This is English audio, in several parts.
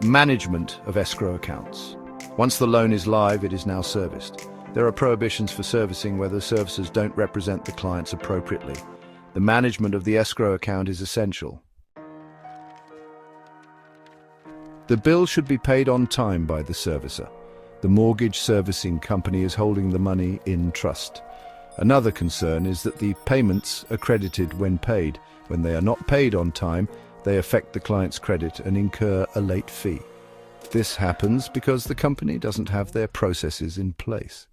Management of escrow accounts. Once the loan is live, it is now serviced. There are prohibitions for servicing where the servicers don't represent the clients appropriately. The management of the escrow account is essential. The bill should be paid on time by the servicer. The mortgage servicing company is holding the money in trust. Another concern is that the payments are credited when paid. When they are not paid on time, they affect the client's credit and incur a late fee. This happens because the company doesn't have their processes in place.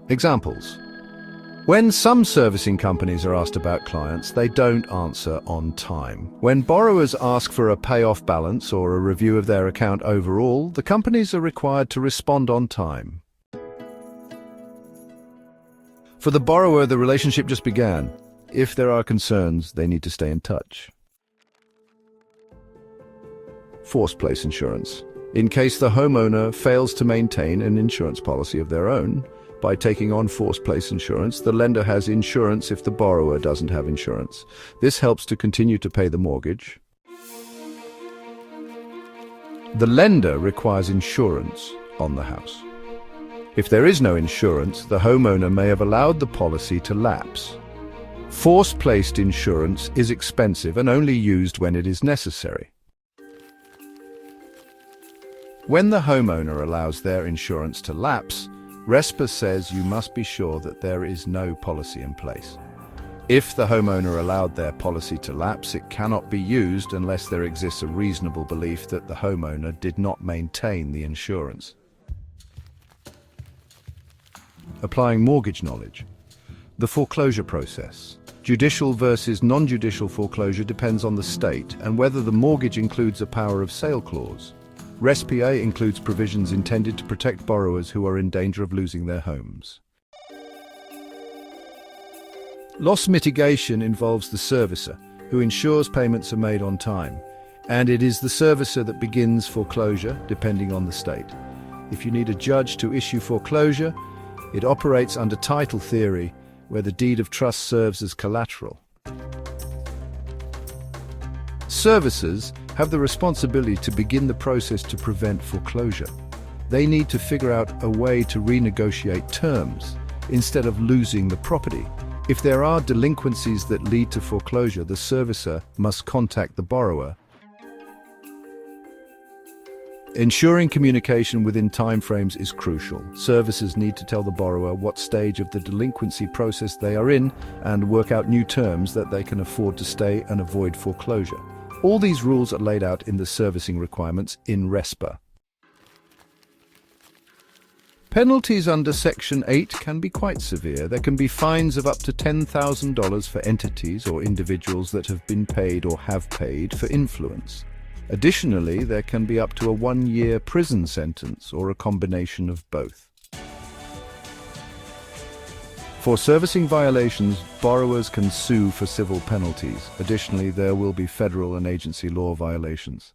Examples. When some servicing companies are asked about clients, they don't answer on time. When borrowers ask for a payoff balance or a review of their account overall, the companies are required to respond on time. For the borrower, the relationship just began. If there are concerns, they need to stay in touch. Forced place insurance. In case the homeowner fails to maintain an insurance policy of their own, by taking on forced place insurance, the lender has insurance if the borrower doesn't have insurance. This helps to continue to pay the mortgage. The lender requires insurance on the house. If there is no insurance, the homeowner may have allowed the policy to lapse. Forced-placed insurance is expensive and only used when it is necessary. When the homeowner allows their insurance to lapse, RESPA says you must be sure that there is no policy in place. If the homeowner allowed their policy to lapse, it cannot be used unless there exists a reasonable belief that the homeowner did not maintain the insurance. Applying mortgage knowledge. The foreclosure process. Judicial versus non-judicial foreclosure depends on the state and whether the mortgage includes a power of sale clause. RESPA includes provisions intended to protect borrowers who are in danger of losing their homes. Loss mitigation involves the servicer, who ensures payments are made on time, and it is the servicer that begins foreclosure, depending on the state. If you need a judge to issue foreclosure, it operates under title theory, where the deed of trust serves as collateral. Servicers have the responsibility to begin the process to prevent foreclosure. They need to figure out a way to renegotiate terms instead of losing the property. If there are delinquencies that lead to foreclosure, the servicer must contact the borrower. Ensuring communication within timeframes is crucial. Servicers need to tell the borrower what stage of the delinquency process they are in and work out new terms that they can afford to stay and avoid foreclosure. All these rules are laid out in the servicing requirements in RESPA. Penalties under Section 8 can be quite severe. There can be fines of up to $10,000 for entities or individuals that have been paid or have paid for influence. Additionally, there can be up to a 1-year prison sentence or a combination of both. For servicing violations, borrowers can sue for civil penalties. Additionally, there will be federal and agency law violations.